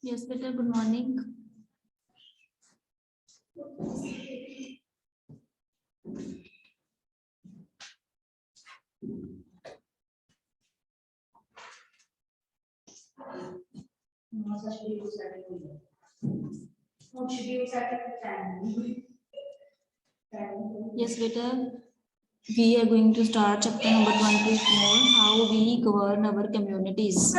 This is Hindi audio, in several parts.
Yes, better. Good morning. Yes, better. We are going to start chapter number 24, how we govern our communities.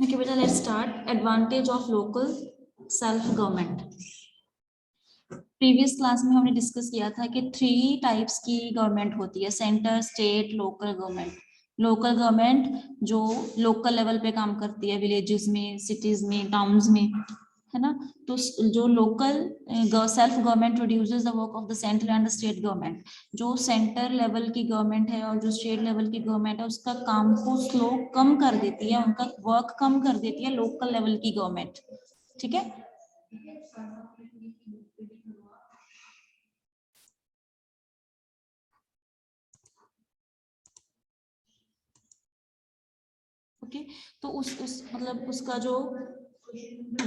Okay, बेटा, let's start. Advantage of local self-government. Previous class में हमने डिस्कस किया था कि 3 टाइप्स की गवर्नमेंट होती है, centre, state, local government. Local government जो लोकल लेवल पे काम करती है, विलेजेस में, सिटीज में, टाउन्स में, है ना. तो जो local self government produces the work of the central and the state government. जो सेंटर लेवल की गवर्नमेंट है और जो स्टेट लेवल की गवर्नमेंट है, उसका काम को स्लो कम कर देती है, उनका वर्क कम कर देती है लोकल लेवल की गवर्नमेंट. ठीक है. ओके, तो उस मतलब उसका जो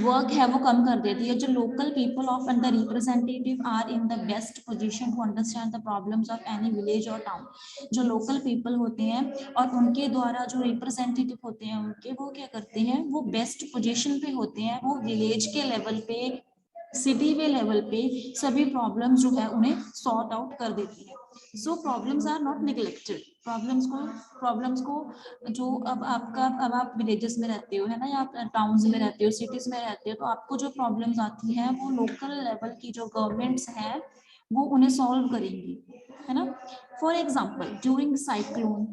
वर्क है वो कम कर देती है. जो local people of and the representative are in the best position to understand the problems of any village और टाउन. जो लोकल पीपल होते हैं और उनके द्वारा जो रिप्रेजेंटेटिव होते हैं उनके, वो क्या करते हैं, वो बेस्ट पोजीशन पे होते हैं. वो विलेज के लेवल पे, सिटी के लेवल पे सभी प्रॉब्लम्स जो है उन्हें सॉर्ट आउट कर देती है. So problems are not neglected. Problems को जो अब आप विलेजेस में रहते हो, है ना, या आप टाउन्स में रहते हो, सिटीज में रहते हो, तो आपको जो प्रॉब्लम्स आती हैं वो लोकल लेवल की जो गवर्नमेंट्स हैं वो उन्हें सॉल्व करेंगी, है ना. For example, during cyclone,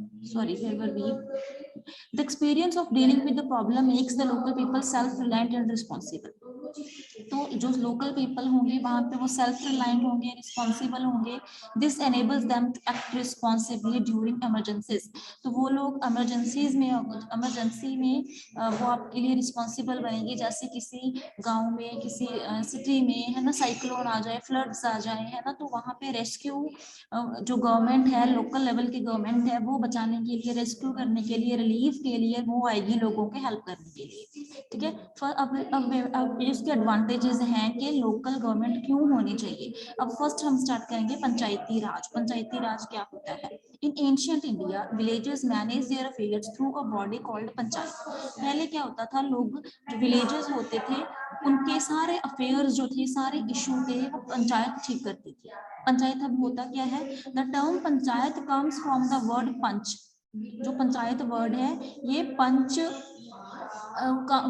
the experience of dealing with the problem makes the local people self-reliant and responsible. तो जो लोकल पीपल होंगे वहां पे वो सेल्फ रिलायंट होंगे, रिस्पॉन्सिबल होंगे. This enables them to act responsibly during emergencies. तो वो लोग इमरजेंसी में वो आपके लिए रिस्पॉन्सिबल बनेंगे. जैसे किसी गांव में, किसी सिटी में, है ना, साइक्लोन आ जाए, फ्लड्स आ जाए, है ना, तो वहां पे रेस्क्यू जो गवर्नमेंट है, लोकल लेवल की गवर्नमेंट है, वो बचाने के लिए, रेस्क्यू करने के लिए, रिलीफ के लिए वो आएगी लोगों के हेल्प करने के लिए. ठीक है. अब इसके एडवांटेजेस हैं कि लोकल गवर्नमेंट क्यों होनी चाहिए. अब फर्स्ट हम स्टार्ट करेंगे पंचायती राज. पंचायती राज क्या होता है. In ancient India villages manage there affairs through a body called panchayat. पहले क्या होता था, लोग जो विलेजेस होते थे उनके सारे अफेयर्स जो थे, सारे इशू थे, वो पंचायत ठीक करती थी. पंचायत अब होता क्या है, the term panchayat comes from the word panch. जो पंचायत वर्ड है ये पंच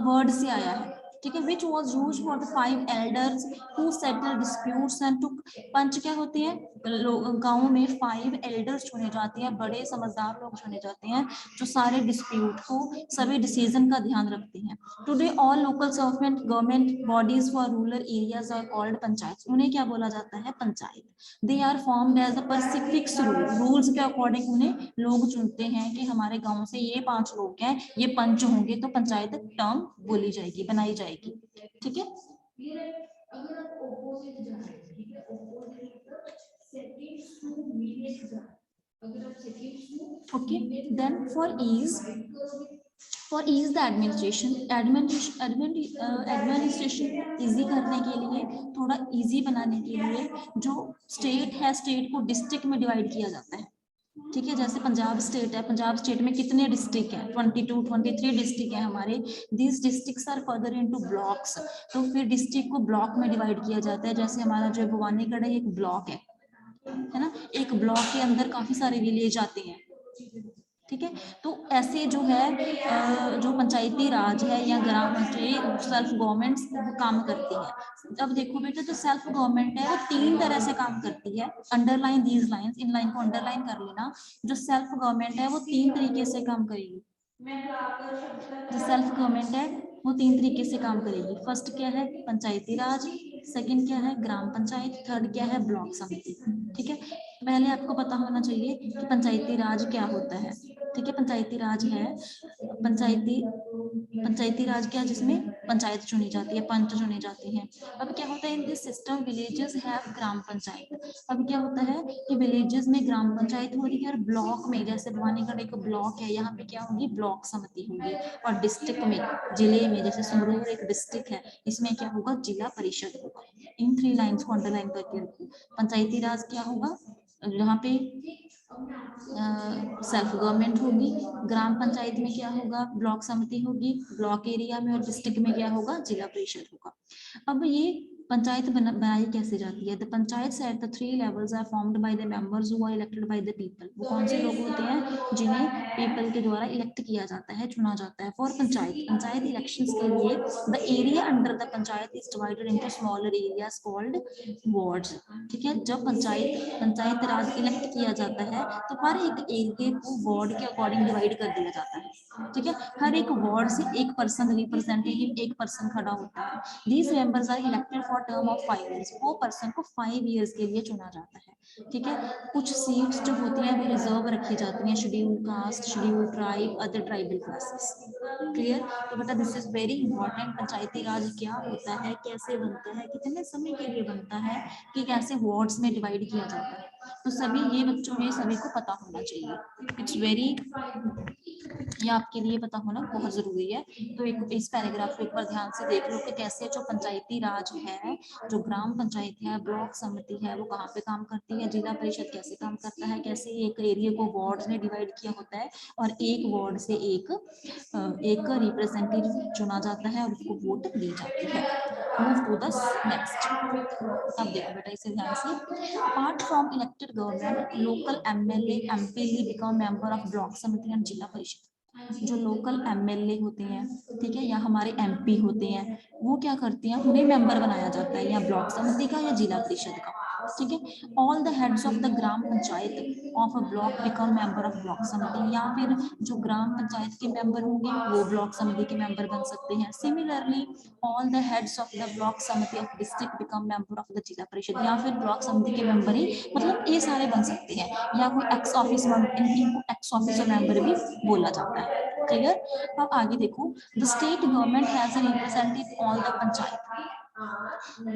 वर्ड से आया है. ठीक है. Which was use for the 5 elders who settle disputes and took. Panch क्या होते हैं, गांव में 5 एल्डर्स चुने जाते हैं, बड़े समझदार लोग चुने जाते हैं जो सारे डिस्प्यूट को, सभी डिसीजन का ध्यान रखते हैं. Today all local government bodies for rural areas are called panchayat. उन्हें क्या बोला जाता है, panchayat. They are formed as a fix rules के अकॉर्डिंग उन्हें लोग चुनते हैं कि हमारे गांव से ये 5 लोग हैं, ये पंच होंगे, तो पंचायत टर्म बोली जाएगी, बनाई जाएगी. ठीक है. Okay, then for ease the administration easy करने के लिए, थोड़ा इजी बनाने के लिए, जो स्टेट है, स्टेट को डिस्ट्रिक्ट में डिवाइड किया जाता है. ठीक है. जैसे पंजाब स्टेट है, पंजाब स्टेट में कितने डिस्ट्रिक्ट हैं, 23 डिस्ट्रिक्ट हैं हमारे. These districts are further into blocks. तो फिर डिस्ट्रिक्ट को ब्लॉक में डिवाइड किया जाता है. जैसे हमारा जो भवानीगढ़ है एक ब्लॉक है, है ना, एक ब्लॉक के अंदर काफी सारे विलेज आते हैं, ठीक है। तो ऐसे जो है जो पंचायती राज है या ग्राम सेल्फ गवर्नमेंट काम करती है। अब देखो बेटा, जो सेल्फ गवर्नमेंट है वो 3 तरह से काम करती है। Underline these lines, in line को अंडरलाइन कर लेना। जो सेल्फ गवर्नमेंट है वो 3 तरीके से काम करेगी। जो सेल्फ गवर्नमेंट है वो 3 तरीके से काम करेगी। फर्स्ट क्या है, पंचायती राज। सेकंड क्या है, ग्राम पंचायत। थर्ड क्या है, ब्लॉक समिति। ठीक है, पहले आपको पता होना चाहिए कि पंचायती राज क्या होता है। ठीक है, पंचायती राज है पंचायती राज क्या, जिसमें पंचायत चुनी जाती है, पंच चुने जाते हैं। अब क्या होता है, in this system villages have gram panchayat. अब क्या होता है कि विलेजेस में ग्राम पंचायत हो रही है, और ब्लॉक में, जैसे भवानीगढ़ एक ब्लॉक है, यहाँ पे क्या होगी, ब्लॉक समिति होगी। और डिस्ट्रिक्ट में, जिले में, जैसे संगरूर एक डिस्ट्रिक्ट है, इसमें क्या होगा, जिला परिषद होगा। इन 3 लाइंस को अंडरलाइन करके रखो। पंचायती राज क्या होगा, यहाँ पे सेल्फ गवर्नमेंट होगी। ग्राम पंचायत में क्या होगा, ब्लॉक समिति होगी ब्लॉक एरिया में। और डिस्ट्रिक्ट में क्या होगा, जिला परिषद होगा। अब ये पंचायत बनाई कैसे जाती है। The panchayat at the 3 levels are formed by the members who are elected by the people. वो कौन से लोग होते हैं, जिन्हें पीपल के द्वारा इलेक्ट किया जाता है, चुना जाता है। फॉर पंचायत इलेक्शंस के लिए the area under the panchayat is divided into smaller areas called wards. ठीक है, जब पंचायत राज इलेक्ट किया जाता है तो हर एक एरिया को वार्ड के अकॉर्डिंग डिवाइड कर दिया जाता है। ठीक है, हर एक वार्ड से एक पर्सन रिप्रेजेंटेटिव, एक पर्सन खड़ा होता है। These members are elected for term of 5 years। वो पर्सन को 5 years के लिए चुना जाता है। ठीक है, कुछ सीट्स जो होती हैं वो रिजर्व रखी जाती हैं, schedule caste, schedule tribe, other tribal classes. Clear. तो बेटा दिस इज वेरी इंपॉर्टेंट। पंचायती राज क्या होता है, कैसे बनता है, कितने समय के लिए बनता है, कि कैसे वार्ड्स में डिवाइड किया जाता है। तो सभी ये बच्चों में सभी को पता होना चाहिए। इट्स वेरी, ये आपके लिए पता होना बहुत जरूरी है। तो एक इस पैराग्राफ को एक बार ध्यान से देख लो कि कैसे जो पंचायती राज है, जो ग्राम पंचायत है, ब्लॉक समिति है, वो कहाँ पे काम करती है, जिला परिषद कैसे काम करता है, कैसे एक एरिया को वार्ड में डिवाइड किया होता है, और एक वार्ड से एक रिप्रेजेंटेटिव चुना जाता है और उसको वोट दी जाती है। Move to the next. अब देखो बेटा इसे ध्यान से। Apart from elected government, local MLA MP become member of block samiti and zila parishad. जो लोकल एमएलए होते हैं, ठीक है, या हमारे एमपी होते हैं, वो क्या करते हैं, उन्हें मेंबर बनाया जाता है, या ब्लॉक समिति का या जिला परिषद का। ठीक है, all the heads of the gram panchayat of a block become member of block समिति। या फिर जो ग्राम पंचायत के मेंबर होंगे वो ब्लॉक समिति के मेंबर बन सकते हैं। Similarly all the heads of the block samiti of district become member of the Zila Parishad. या फिर ब्लॉक समिति के मेंबर ही, मतलब ये सारे बन सकते हैं, या कोई एक्स ऑफिस, इनको एक्स ऑफिसर मेंबर भी बोला जाता है। क्लियर। अब आगे देखो, the state government has an representative all the panchayat.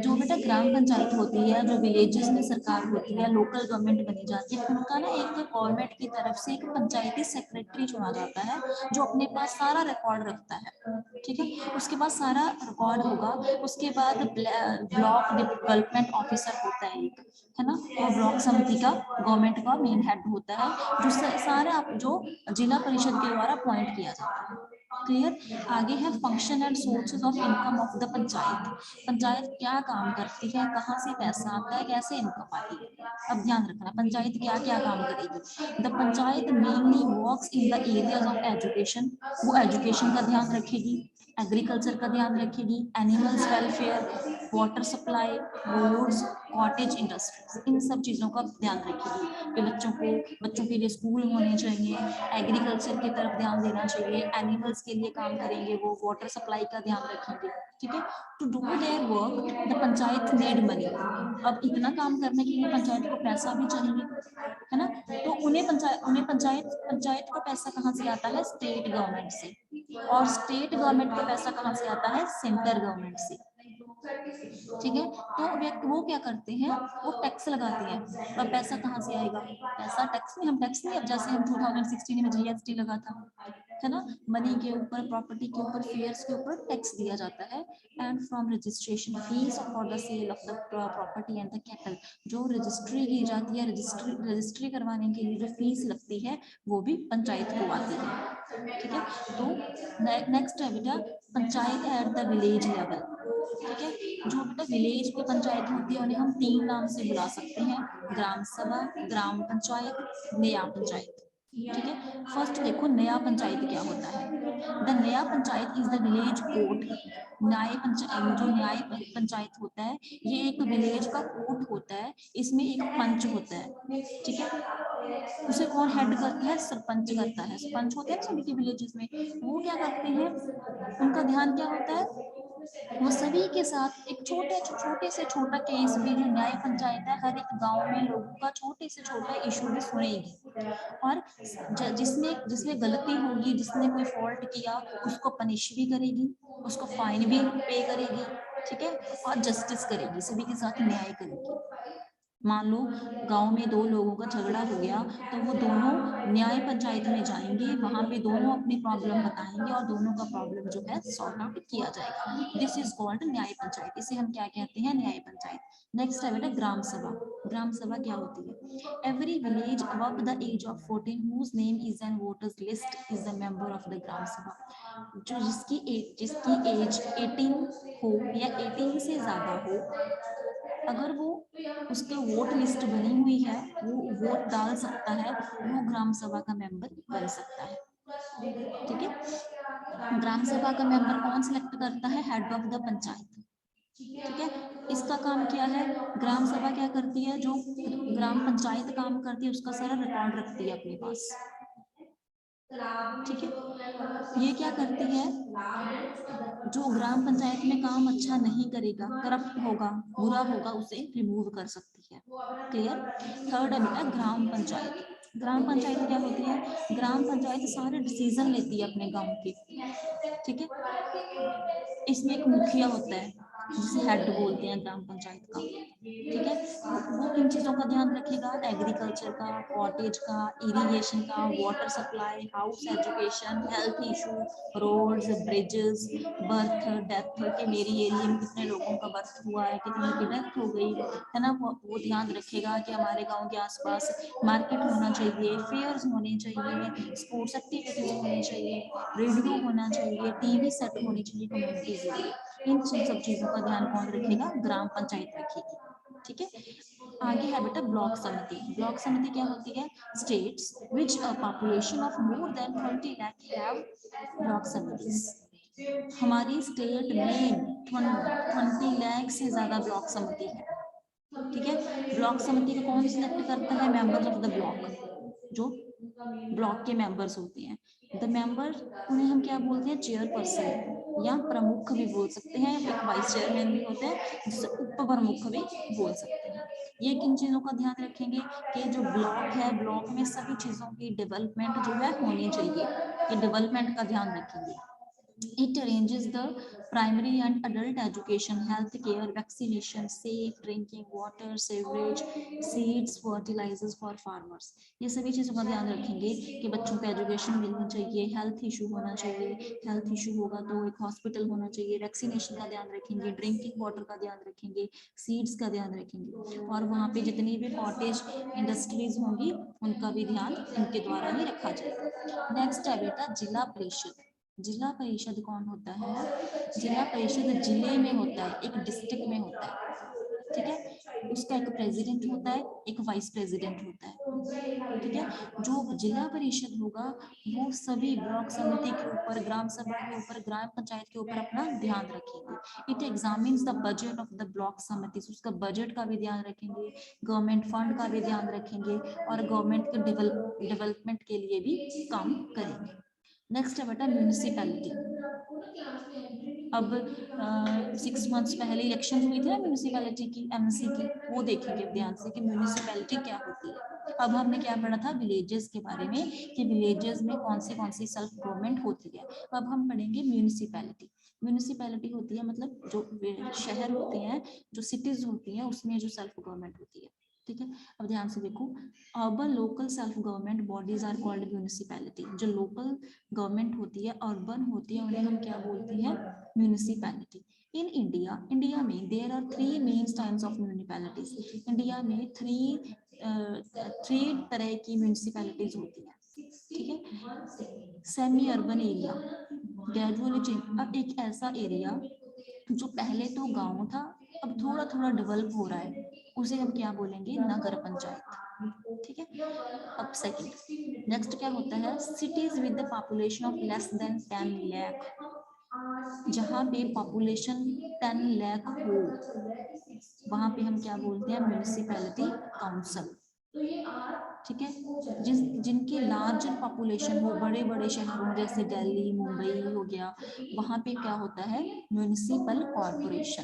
जो बेटा ग्राम पंचायत होती है, जो विलेजेस में सरकार होती है, लोकल गवर्नमेंट बनी जाती है, उनका ना एक गवर्नमेंट की तरफ से एक पंचायती सेक्रेटरी चुना जाता है, जो अपने पास सारा रिकॉर्ड रखता है। ठीक है, उसके पास सारा रिकॉर्ड होगा। उसके बाद ब्लॉक डेवलपमेंट ऑफिसर होता है एक, है ना, वो ब्लॉक समिति का गवर्नमेंट का मेन हेड होता है, जो सारा जो जिला परिषद के द्वारा अपॉइंट किया जाता है। क्लियर। आगे है function and sources of income of the panchayat. Panchayat क्या काम करती है, कहाँ से पैसा आता है, कैसे इनकम आती है। अब ध्यान रखना, पंचायत क्या क्या काम करेगी। The panchayat mainly works in the areas of education. वो एजुकेशन का ध्यान रखेगी, एग्रीकल्चर का ध्यान रखेगी, animals welfare, water supply, roads, cottage industries, इन सब चीजों का ध्यान रखेगी। कि बच्चों के लिए स्कूल होने चाहिए, एग्रीकल्चर की तरफ ध्यान देना चाहिए, एनिमल्स के लिए काम करेंगे, वो वाटर सप्लाई का ध्यान रखेंगे। ठीक है, to do their work the panchayat need money. अब इतना काम करने के लिए पंचायत को पैसा भी चाहिए, है ना। तो उन्हें पंचायत को पैसा कहाँ से आता है, स्टेट गवर्नमेंट से। और स्टेट गवर्नमेंट को पैसा कहाँ से आता है, सेंट्रल गवर्नमेंट से। ठीक है, तो व्यक्ति वो क्या करते हैं, वो टैक्स लगाते हैं। अब पैसा कहाँ से आएगा, पैसा टैक्स में, हम टैक्स नहीं, अब जैसे हम 2016 में जीएसटी लगा था, है ना, मनी के ऊपर, प्रॉपर्टी के ऊपर, फेयर्स के ऊपर टैक्स दिया जाता है। And from registration fees for the sale of the property and the cattle. जो रजिस्ट्री की जाती है, रजिस्ट्री करवाने के लिए जो फीस लगती है, वो भी पंचायत को आती है। ठीक है, तो नेक्स्ट है बेटा panchayat at the village level. ठीक है, जो बेटा विलेज की पंचायत होती है उन्हें हम 3 नाम से बुला सकते हैं, ग्राम सभा, ग्राम पंचायत, नया पंचायत। ठीक है, फर्स्ट देखो नया पंचायत क्या होता है। द नया panchayat is the village court. जो न्याय पंचायत होता है ये एक विलेज का कोर्ट होता है, इसमें एक पंच होता है। ठीक है, उसे कौन हेड करता है? सरपंच करता है। सरपंच होते हैं ना सभी के विलेजेस में, वो क्या करते हैं, उनका ध्यान क्या होता है, वो सभी के साथ एक छोटे से छोटा केस भी, जो न्याय पंचायत है हर एक गांव में लोगों का छोटे से छोटा इशू भी सुनेगी, और जिसमें जिसमें गलती होगी, जिसने कोई फॉल्ट किया उसको पनिश भी करेगी, उसको फाइन भी पे करेगी। ठीक है, और जस्टिस करेगी, सभी के साथ न्याय करेगी। मान लो गांव में 2 लोगों का झगड़ा हो गया तो वो दोनों न्याय पंचायत में जाएंगे, वहां पे दोनों अपनी प्रॉब्लम बताएंगे और दोनों का प्रॉब्लम जो है सॉर्ट आउट किया जाएगा। दिस इज कॉल्ड न्याय पंचायत, इसे हम क्या कहते हैं? न्याय पंचायत। नेक्स्ट है बेटा ग्राम सभा। ग्राम सभा क्या होती है? Every village above the age of 14 whose name is in voters list is a member of the ग्राम सभा। जो जिसकी एज 18 हो या 18 से ज्यादा हो, अगर वो उसके वोट लिस्ट बनी हुई है, वो वोट डाल सकता है, वो ग्राम सभा का मेंबर बन सकता है। ठीक है, ग्राम सभा का मेंबर कौन सिलेक्ट करता है? Head of the panchayat. ठीक है, इसका काम क्या है? ग्राम सभा क्या करती है? जो ग्राम पंचायत काम करती है उसका सारा रिकॉर्ड रखती है अपने पास। ठीक है, ये क्या करती है? जो ग्राम पंचायत में काम अच्छा नहीं करेगा, करप्ट होगा, बुरा होगा, उसे रिमूव कर सकती है। क्लियर? थर्ड है बेटा ग्राम पंचायत। ग्राम पंचायत क्या होती है? ग्राम पंचायत सारे डिसीजन लेती है अपने गांव के। ठीक है, इसमें एक मुखिया होता है जिसे हेड बोलते हैं ग्राम पंचायत का। ठीक है, वो किन चीजों का ध्यान रखेगा? एग्रीकल्चर का, कॉटेज का, इरिगेशन का, water supply, house education, health issue, roads, bridges, birth death के मेरी एरिया में कितने लोगों का बर्थ हुआ है, कितने की डेथ हो गई है ना, वो ध्यान रखेगा कि हमारे गांव के आसपास मार्केट होना चाहिए, फेयर्स होने चाहिए, स्पोर्ट्स एक्टिविटीज होनी चाहिए, रेडियो होना चाहिए, टीवी सेट होनी चाहिए कम्युनिटी के लिए। इन सब चीजों का ध्यान कौन रखेगा? ग्राम पंचायत रखेगी। ठीक है, आगे है बेटा ब्लॉक समिति। ब्लॉक समिति क्या होती है? States which a population of more than 20 lakh have block samitis. हमारी स्टेट में 20 लाख से ज्यादा ब्लॉक समिति है। ठीक है, ब्लॉक समिति को कौन सिलेक्ट करता है? मेंबर्स ऑफ द ब्लॉक, जो ब्लॉक के मेंबर्स होते हैं। द मेंबर, उन्हें हम क्या बोलते हैं? चेयरपर्सन या प्रमुख भी बोल सकते हैं, एक वाइस चेयरमैन भी होते हैं जिसे उप प्रमुख भी बोल सकते हैं। ये किन चीजों का ध्यान रखेंगे कि जो ब्लॉक है, ब्लॉक में सभी चीजों की डेवलपमेंट जो है होनी चाहिए, ये डेवलपमेंट का ध्यान रखेंगे। It arranges the primary and adult education, health care, vaccination, safe drinking water, sewerage, seeds, fertilizers for farmers। ये सभी चीजों का ध्यान रखेंगे कि बच्चों को एजुकेशन मिलनी चाहिए, हेल्थ इशू होना चाहिए, हेल्थ इशू होगा तो एक हॉस्पिटल होना चाहिए, वैक्सीनेशन का ध्यान रखेंगे, ड्रिंकिंग वाटर का ध्यान रखेंगे, सीड्स का ध्यान रखेंगे, और वहाँ पे जितनी भी कॉटेज इंडस्ट्रीज होंगी उनका भी ध्यान इनके द्वारा ही रखा जाएगा। नेक्स्ट है बेटा जिला परिषद। जिला परिषद कौन होता है? जिला परिषद जिले में होता है, एक डिस्ट्रिक्ट में होता है। ठीक है, उसका एक प्रेसिडेंट होता है, एक वाइस प्रेसिडेंट होता है। ठीक है, जो जिला परिषद होगा वो सभी ब्लॉक समिति के ऊपर, ग्राम सभा के ऊपर, ग्राम पंचायत के ऊपर अपना ध्यान रखेंगे। It examines the budget of the block समिति, उसका बजट का भी ध्यान रखेंगे, गवर्नमेंट फंड का भी ध्यान रखेंगे, और गवर्नमेंट के डेवलपमेंट के लिए भी काम करेंगे। नेक्स्ट है बेटा म्यूनिसिपैलिटी। अब 6 मंथ्स पहले इलेक्शन हुई थी ना म्यूनिसिपैलिटी की, एमसी की, वो देखेंगे ध्यान से कि म्यूनिसिपैलिटी क्या होती है। अब हमने क्या पढ़ा था? विलेजेस के बारे में, कि विलेजेस में कौन सी सेल्फ गवर्नमेंट होती है। अब हम पढ़ेंगे म्यूनिसिपैलिटी। म्यूनिसिपैलिटी होती है मतलब जो शहर होते हैं, जो सिटीज होती हैं, उसमें जो सेल्फ गवर्नमेंट होती है। ठीक है, अब ध्यान से देखो, urban local self government bodies are called municipality. जो लोकल गवर्नमेंट होती है, अर्बन होती है, उन्हें हम क्या बोलते हैं? म्यूनिसिपैलिटी। इन इंडिया में there are 3 main types of municipalities. India में थ्री तरह की म्यूनिसिपैलिटीज होती है। ठीक है, semi urban area, gradually change. अब एक ऐसा एरिया जो पहले तो गांव था अब थोड़ा थोड़ा डेवलप हो रहा है, उसे हम क्या बोलेंगे, नगर पंचायत। ठीक है। अब सेकंड नेक्स्ट क्या होता है, cities with the population of less than 10 lakh, जहाँ पे पॉपुलेशन 10 लाख हो वहां पे हम क्या बोलते हैं, म्यूनिसिपैलिटी काउंसिल। ठीक है। जिनकी लार्ज पॉपुलेशन हो, बड़े बड़े शहरों जैसे दिल्ली मुंबई हो गया, वहां पे क्या होता है, म्यूनिसिपल कॉर्पोरेशन।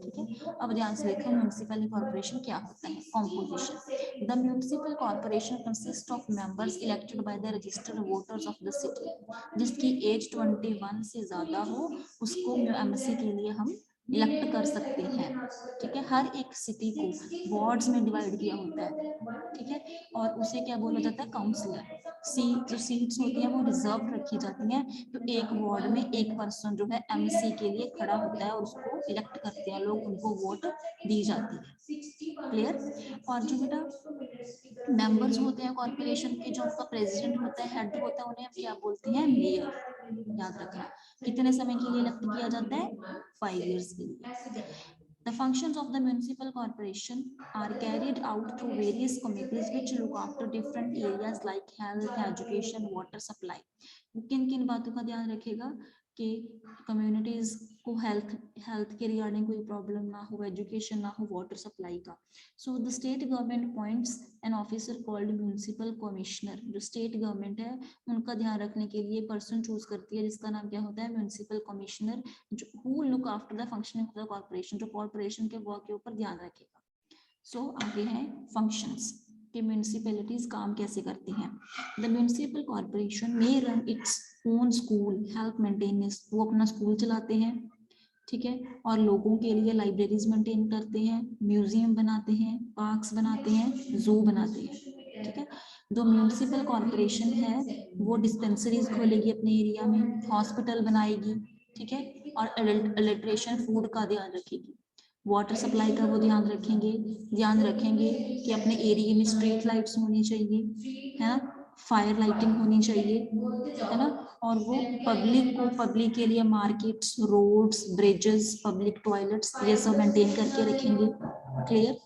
ठीक है। अब ध्यान से देखो म्यूनिसिपल कॉर्पोरेशन क्या होता है, composition. The municipal corporation consist of members elected by the registered voters of the city. जिसकी एज 21 से ज्यादा हो उसको एमएससी के लिए हम इलेक्ट कर सकते हैं। ठीक है। हर एक सिटी को वार्ड्स में डिवाइड किया होता है। ठीक है। और उसे क्या बोला जाता है, काउंसलर। जो सीट्स होती हैं वो रिजर्व रखी जाती हैं, तो एक वार्ड में एक पर्सन जो है एमसी के लिए खड़ा होता है और उसको इलेक्ट करते हैं लोग, उनको वोट दी जाती है। क्लियर। और जो बेटा मेंबर्स होते हैं कॉर्पोरेशन के, जो उनका प्रेसिडेंट होता है, हेड होता है, उन्हें हम क्या बोलते हैं, मेयर। याद रखना कितने समय के लिए इलेक्ट किया जाता है, 5 years के लिए। The functions of the municipal corporation are carried out through various committees which look after different areas like health, education, water supply. किन किन बातों का ध्यान रखेगा कि कम्युनिटीज को हेल्थ के रिगार्डिंग कोई प्रॉब्लम ना हो, एजुकेशन ना हो, वाटर सप्लाई का। So the state government appoints an officer called municipal commissioner. जो स्टेट गवर्नमेंट है उनका ध्यान रखने के लिए पर्सन चूज करती है जिसका नाम क्या होता है, municipal commissioner, who look after the functioning of the corporation, जो कॉर्पोरेशन के वर्क के ऊपर ध्यान रखेगा। सो आगे हैं फंक्शंस कि म्यूनिसिपैलिटीज काम कैसे करती हैं। The municipal corporation may run its own school, help maintenance, वो अपना स्कूल चलाते हैं। ठीक है। और लोगों के लिए लाइब्रेरीज मेंटेन करते हैं, म्यूजियम बनाते हैं, पार्क्स बनाते हैं, जू बनाते हैं। ठीक है। जो म्यूनिसिपल कॉर्पोरेशन है वो डिस्पेंसरीज खोलेगी अपने एरिया में, हॉस्पिटल बनाएगी। ठीक है। और इलेक्ट्रिशियन फूड का ध्यान रखेगी, वाटर सप्लाई का वो ध्यान रखेंगे कि अपने एरिया में स्ट्रीट लाइट्स होनी चाहिए, है ना, फायर लाइटिंग होनी चाहिए, है ना। और वो पब्लिक के लिए markets, roads, bridges, public toilets ये सब मेंटेन करके रखेंगे। क्लियर।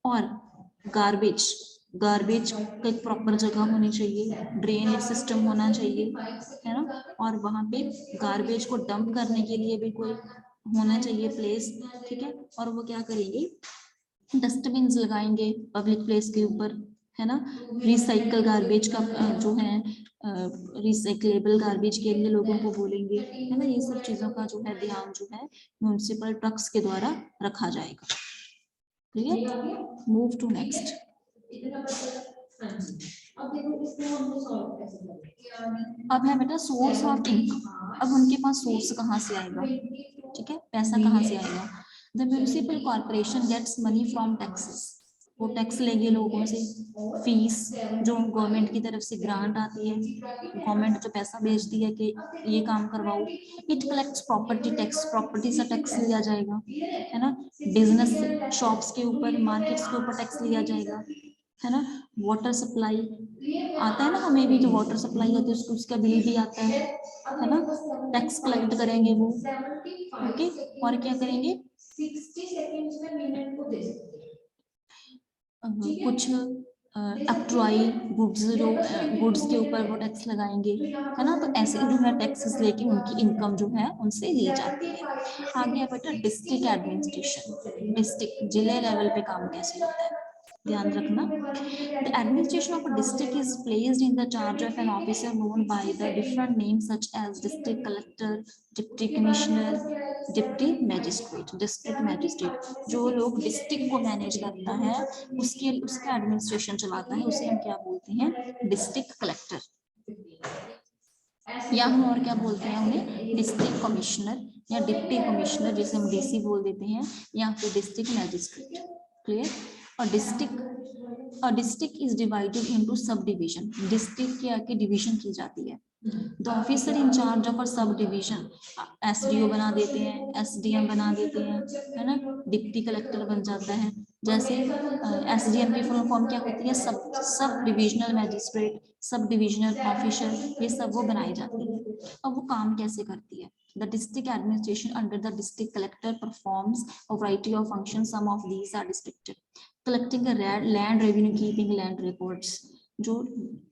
और गार्बेज का एक प्रॉपर जगह होनी चाहिए, ड्रेनेज सिस्टम होना चाहिए, है ना। और वहां पे गार्बेज को डंप करने के लिए भी कोई होना चाहिए प्लेस। ठीक है। और वो क्या करेंगे, डस्टबिन लगाएंगे पब्लिक प्लेस के ऊपर, है ना। रिसाइकल गार्बेज का जो है रिसाइकलेबल गार्बेज के लिए लोगों को बोलेंगे, है ना। ये सब चीजों का जो है ध्यान जो है म्यूनिसिपल ट्रक्स के द्वारा रखा जाएगा। क्लियर। Move to next. अब है बेटा सोर्स ऑफ इनकम। अब उनके पास सोर्स कहाँ से आएगा, ठीक है, पैसा कहाँ से आएगा। The municipal corporation gets money from taxes, वो टैक्स लेंगे लोगों से, फीस जो गवर्नमेंट की तरफ से ग्रांट आती है, गवर्नमेंट जो पैसा भेजती है कि ये काम करवाओ। It collects property tax, property से टैक्स लिया जाएगा, है ना। बिजनेस शॉप्स के ऊपर, मार्केट्स के ऊपर टैक्स लिया जाएगा, है ना। वाटर सप्लाई आता है ना, हमें भी जो वाटर सप्लाई होती है उसका बिल भी आता है ना। टैक्स कलेक्ट करेंगे वो, ओके। और क्या करेंगे, 60 सेकंड्स में मिनट को दे सकते हैं। कुछ एक्ट्रॉई गुड्स के ऊपर वो टैक्स लगाएंगे, है ना। तो ऐसे जो है टैक्सेस लेके उनकी इनकम जो है उनसे ली जाती है। आगे बेटा डिस्ट्रिक्ट एडमिनिस्ट्रेशन, डिस्ट्रिक्ट जिले लेवल पे काम कैसे होता है, ध्यान रखना। The administration of a district is placed in the charge of an officer known by the different names such as district collector, deputy commissioner, deputy magistrate, district magistrate. जो लोग डिस्ट्रिक्ट को मैनेज करता है उसका एडमिनिस्ट्रेशन चलाता है, उसे हम क्या बोलते हैं, डिस्ट्रिक्ट कलेक्टर, या हम और क्या बोलते हैं उन्हें, डिस्ट्रिक्ट कमिश्नर या डिप्टी कमिश्नर, जिसे हम डीसी बोल देते हैं, या फिर डिस्ट्रिक्ट मैजिस्ट्रेट। क्लियर। और district is divided into sub division, district के आगे डिवीजन की जाती है, the officer in charge of a sub division, SDO बना देते हैं, एसडीएम बना देते हैं, है ना, डिप्टी कलेक्टर बन जाता है। जैसे एसडीएम की फुल फॉर्म क्या होती है, सब sub divisional magistrate, sub divisional officer, ये सब वो बनाई जाती है। अब वो काम कैसे करती है? The district administration under the district collector performs a variety of functions. Some of these are district collecting a land revenue, keeping land records. जो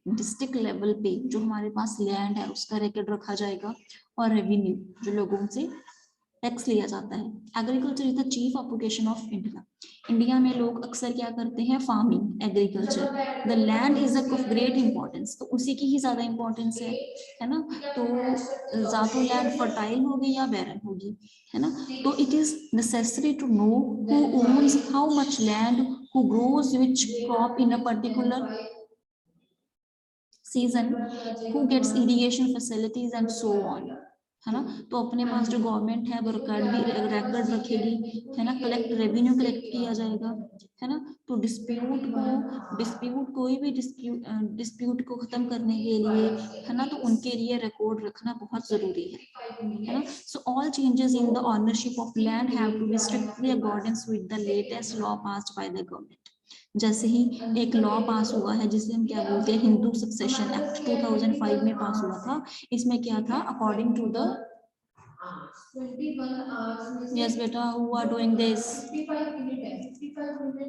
डिस्ट्रिक्ट लेवल पे जो हमारे पास लैंड है उसका रिकॉर्ड रखा जाएगा, और रेवेन्यू जो लोगों से टैक्स लिया जाता है। Agriculture is the chief occupation of India. India में लोग अक्सर क्या करते हैं, farming, agriculture. The land is of great importance, तो उसी की ही ज्यादा इंपॉर्टेंस है ना। तो या तो लैंड फर्टाइल होगी या बैरन होगी, है ना। तो it is necessary to know who owns how much land, who grows which crop in a particular season, who gets irrigation facilities and so on, है ना। तो अपने पास जो गवर्नमेंट है वो रिकॉर्ड रखेगी, है ना। कलेक्ट रेवेन्यू कलेक्ट किया जाएगा, है ना। तो डिस्प्यूट कोई भी डिस्प्यूट को खत्म करने के लिए, है ना, तो उनके लिए रिकॉर्ड रखना बहुत जरूरी है ना। So all changes in the ownership of land have to be strictly according with the latest law passed by the government. जैसे ही एक लॉ पास हुआ है जिसे हम क्या बोलते हैं, हिंदू सक्सेशन एक्ट 2005 में पास हुआ था। इसमें क्या था, अकॉर्डिंग टू द, यस बेटा, who are doing this, 55 minute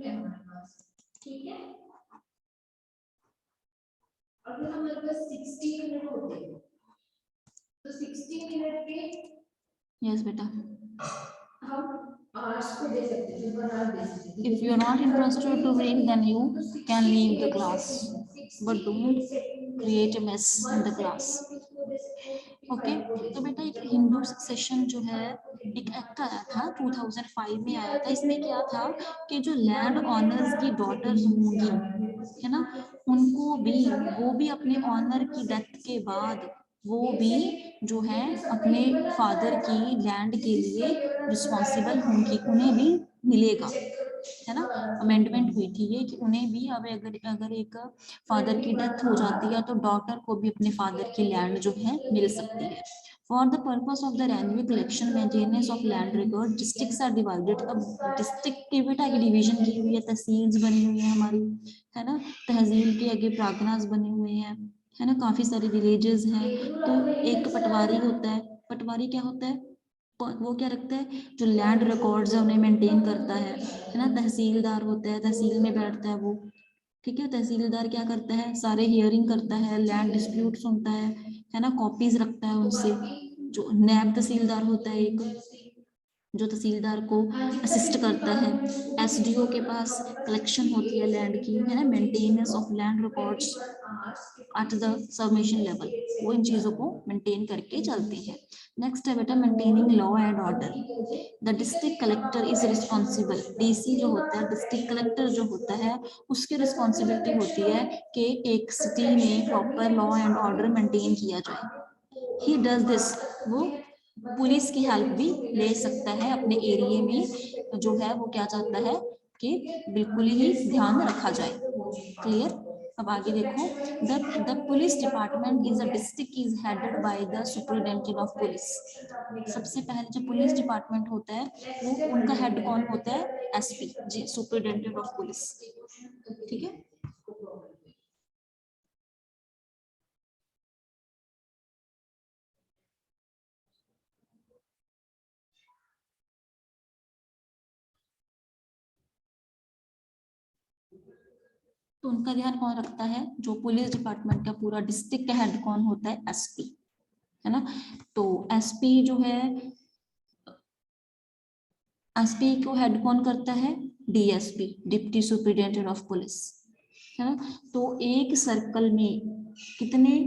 है हमारे पास, ठीक है। अगर हमारे पास 60 मिनट होते हैं तो 60 मिनट के, यस बेटा, हम hours को दे सकते हैं, पर hour दे सकते हैं। If you are not interested to read, then you can leave the class, but don't create a mess in the class. Okay? तो बेटा एक हिंदू सक्सेशन जो है एक एक्ट आया था 2005 में आया था। इसमें क्या था कि जो लैंड ऑनर्स की डॉटर्स होंगी, है ना, उनको भी, वो भी अपने ऑनर की डेथ के बाद वो भी जो है अपने फादर की लैंड के लिए रिस्पॉन्सिबल होंगी, उन्हें भी मिलेगा, है ना। अमेंडमेंट हुई थी ये कि उन्हें भी, अब अगर एक फादर की डेथ हो जाती है तो डॉटर को भी अपने फादर की लैंड जो है मिल सकती है। For the purpose of the revenue collection maintenance of land record, districts are divided. अब डिस्ट्रिक्ट की बेटा की डिवीजन की हुई है, तहसील्स बनी हुई है हमारी, है ना। तहसील के आगे प्रागनास बने हुए हैं, है ना, काफी सारे विलेजेस हैं। तो एक पटवारी होता है, पटवारी क्या होता है, वो क्या रखता है, जो लैंड रिकॉर्ड्स है उन्हें मेंटेन करता है ना। तहसीलदार होता है, तहसील में बैठता है वो, ठीक है। तहसीलदार क्या करता है, सारे हियरिंग करता है, लैंड डिस्प्यूट सुनता है ना, कॉपीज रखता है उनसे। जो नैब तहसीलदार होता है एक, जो तहसीलदार को असिस्ट करता है। एसडीओ के पास कलेक्शन होती है लैंड की, है ना, maintenance of land records at the submission level, वो इन चीजों को मेंटेन करके चलते हैं। नेक्स्ट है बेटा maintaining law and order. The district collector is responsible, DC जो होता है, डिस्ट्रिक्ट कलेक्टर जो होता है, उसकी रिस्पॉन्सिबिलिटी होती है कि एक सिटी में proper law and order maintain किया जाए। ही डज दिस, वो पुलिस की हेल्प भी ले सकता है अपने एरिया में, जो है वो क्या चाहता है कि बिल्कुल ही ध्यान रखा जाए। क्लियर? अब आगे देखो, the police department is a district is headed by the superintendent of police. सबसे पहले जो पुलिस डिपार्टमेंट होता है वो, उनका हेड कौन होता है, SP ji, superintendent of police, ठीक है। तो उनका ध्यान कौन रखता है, जो पुलिस डिपार्टमेंट का पूरा डिस्ट्रिक्ट का हेड कौन होता है, एसपी, है ना। तो एसपी जो है, एसपी को हेड कौन करता है, DSP, deputy superintendent of police, है ना। तो एक सर्कल में कितने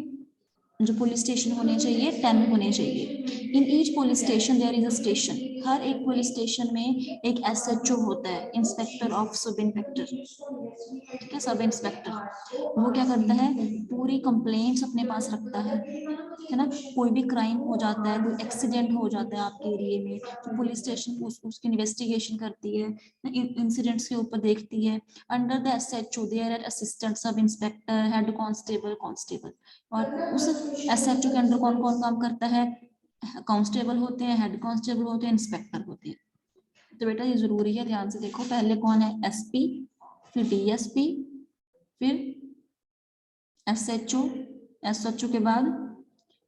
जो पुलिस स्टेशन होने चाहिए, 10 होने चाहिए। In each police station there is a station, हर एक पुलिस स्टेशन में एक एसएचओ होता है, इंस्पेक्टर ऑफ सब इंस्पेक्टर, ठीक है, सब इंस्पेक्टर। वो क्या करता है, पूरी कंप्लेंट्स अपने पास रखता है ना। कोई भी क्राइम हो जाता है, कोई एक्सीडेंट हो जाता है आपके एरिया में, तो पुलिस स्टेशन उसकी इन्वेस्टिगेशन करती है, इंसिडेंट्स के ऊपर देखती है। Under the SHO there are assistant sub inspector, head constable. और उस एसएचओ के अंडर कौन कौन काम करता है, कांस्टेबल होते हैं, हेड कांस्टेबल होते हैं, इंस्पेक्टर होते हैं। तो बेटा ये जरूरी है, ध्यान से देखो, पहले कौन है, एसपी, फिर डीएसपी, फिर एसएचओ के बाद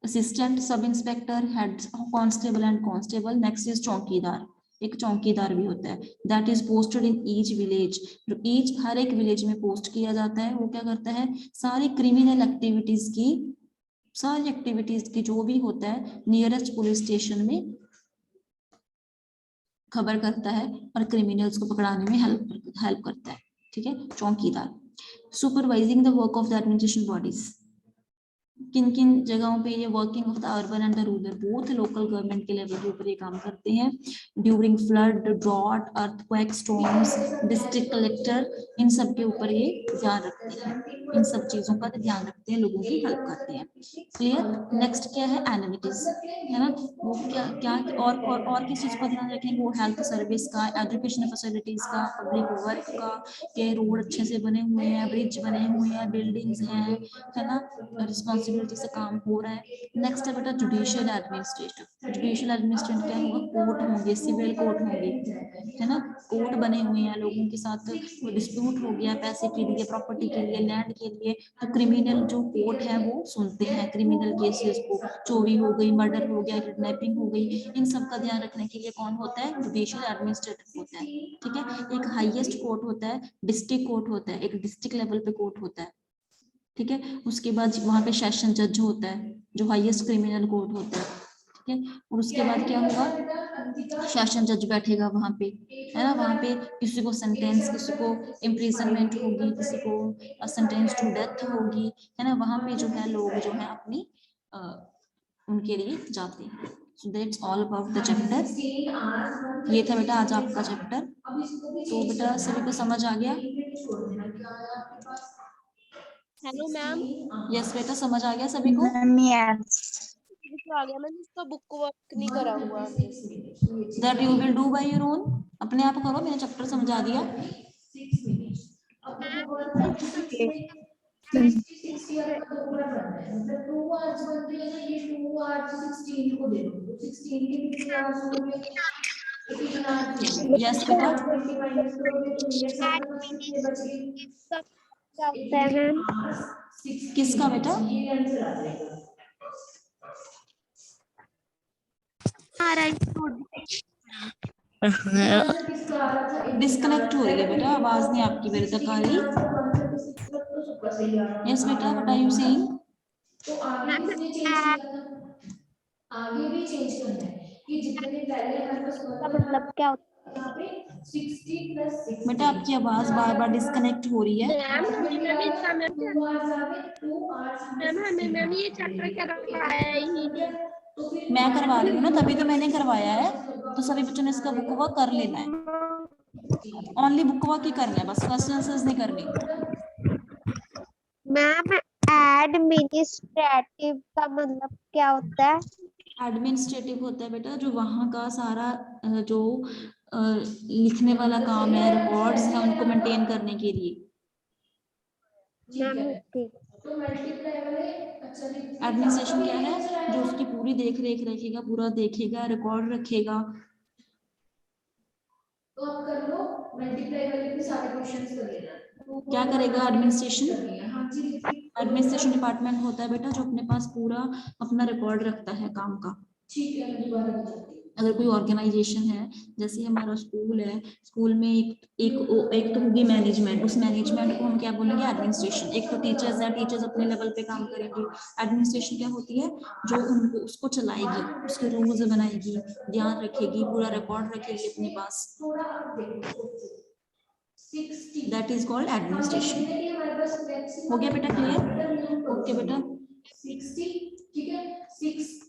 assistant sub inspector, head constable and constable. Next is चौकीदार, एक चौकीदार भी होता है, that is posted in each village, जो ईच हर एक विलेज में पोस्ट किया जाता है। वो क्या करता है, सारी क्रिमिनल एक्टिविटीज की जो भी होता है नियरेस्ट पुलिस स्टेशन में खबर करता है और क्रिमिनल्स को पकड़ाने में हेल्प करता है, ठीक है, चौकीदार। Supervising the work of the administration bodies, किन किन जगहों पे ये working of the urban and the rural both local government के लेवल के ऊपर ये काम करते हैं। During flood, drought, earthquake, storms, district collector इन सब के ऊपर ये ध्यान रखते हैं, इन सब चीजों का ध्यान रखते हैं, लोगों की हेल्प करते हैं। क्लियर। नेक्स्ट क्या है, एमिनिटीज, है ना, वो क्या और किस चीज का ध्यान रखेंगे, वो हेल्थ सर्विस का, एजुकेशन फैसिलिटीज का, पब्लिक वर्क का, के रोड अच्छे से बने हुए हैं, ब्रिज बने हुए हैं, बिल्डिंग्स हैं, है ना, रिस्पॉन्सिबिलिटी से काम हो रहा है। नेक्स्ट है बेटा जुडिशियल एडमिनिस्ट्रेटिव। जुडिशियल एडमिनिस्ट्रेटिव क्या होगा, कोर्ट होंगे, सिविल कोर्ट होंगे, है ना, कोर्ट बने हुए हैं, लोगों के साथ कोई डिस्प्यूट हो गया पैसे के लिए, प्रॉपर्टी के लिए, लैंड के लिए, तो क्रिमिनल जो कोर्ट है वो सुनते हैं क्रिमिनल केसेस को, चोरी हो गई, मर्डर हो गया, किडनैपिंग हो गई, इन सब का ध्यान रखने के लिए कौन होता है, जुडिशियल एडमिनिस्ट्रेटिव होता है, ठीक है। एक हाईएस्ट कोर्ट होता है, डिस्ट्रिक्ट कोर्ट होता है, एक डिस्ट्रिक्ट लेवल पे कोर्ट होता है, ठीक है। उसके बाद वहां पे सेशन जज होता है, जो हाईएस्ट क्रिमिनल कोर्ट होता है, ठीक है। और उसके बाद क्या होगा, सेशन जज बैठेगा वहां पे, है ना, वहां पे किसी को सेंटेंस, किसी को इम्प्रिजनमेंट होगी, किसी को सेंटेंस टू डेथ होगी, है ना, वहां पे जो है लोग जो है अपनी उनके लिए जाते हैं। So that's all about the chapter. ये था बेटा आज आपका चैप्टर। तो बेटा सभी को समझ आ गया? Hello ma'am. यस बेटा, समझ आ गया सभी को? आ गया, मैंने इसका बुक वर्क नहीं करा हुआ। That you will do by your own, अपने आप करो, मैंने चैप्टर समझा दिया। यस बेटा, किसका बेटा? डिस्कनेक्ट हो रही है बेटा, आवाज नहीं आपकी मेरे तक आ रही। यस बेटा, व्हाट आर यू सेइंग? तो आगे भी चेंज किया था, आगे भी चेंज करना है कि जितने पहले हमारे पास मतलब क्या होता यहाँ पे 60 प्लस 6 बेटा आपकी आवाज बार बार डिस्कनेक्ट हो रही है। मैम, हमें 2 आवर्स आ गए, 2 आवर्स मैम ये चैप्टर करवाया ही नहीं। तो फिर मैं करवा रही हूँ ना, तभी तो मैंने करवाया है, तो सभी बच्चों ने इसका बुक वर्क कर लेना है, ओनली बुक वर्क ही करना है, बस क्वेश्चन आंसर्स नहीं करनी। मैम एडमिनिस्ट्रेटिव का मतलब क्या होता है? एडमिनिस्ट्रेटिव होता है बेटा जो वहाँ का सारा जो लिखने वाला काम है, रिकॉर्ड्स है, उनको मेंटेन करने के लिए। मैम ठीक। एडमिनिस्ट्रेशन क्या है, जो उसकी पूरी देख रेख रखेगा, पूरा देखेगा, रिकॉर्ड रखेगा। तो आप कर लो, मल्टीप्लाई वाले भी सारे क्वेश्चंस कर लेना। क्या करेगा एडमिनिस्ट्रेशन? एडमिनिस्ट्रेशन डिपार्टमेंट होता है बेटा जो अपने पास पूरा अपना रिकॉर्ड रखता है काम का। ठीक है, मैं दोबारा बताती हूँ। अगर कोई ऑर्गेनाइजेशन है, जैसे हमारा स्कूल है, स्कूल में एक तो होगी मैनेजमेंट, उस मैनेजमेंट को हम क्या बोलेंगे, एडमिनिस्ट्रेशन। एक तो टीचर्स है, टीचर्स अपने लेवल पे काम करेंगे। एडमिनिस्ट्रेशन क्या होती है, जो उनको उसको चलाएगी, उसके रूल्स बनाएगी, ध्यान रखेगी, पूरा रिकॉर्ड रखेगी अपने पास। That is called administration. हो गया बेटा क्लियर? ओके बेटा 60, ठीक है 6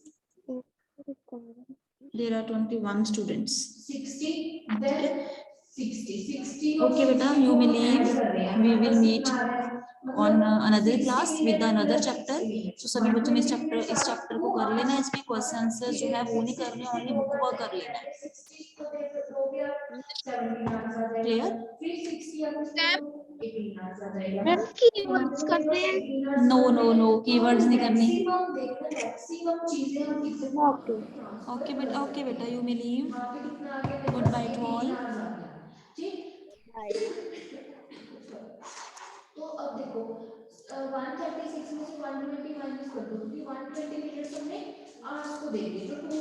There are 21 students. 60 then 60 Okay beta, you may leave. We will meet on another class with another chapter. So सभी बच्चों ने इस चैप्टर को कर लेना है. इसमें क्वेश्चंस जो है वो नहीं करने, ओनली बुक वर्क कर लेना है. क्लियर? मैम कीवर्ड्स करने हैं। नो कीवर्ड्स नहीं करनी. ओके ओके बेटा, you may leave. Goodbye to all. Bye. तो अब देखो 136 में से 120 माइनस कर दो क्योंकि 120 मिनट्स हमने आवर्स को दे दिए तो 2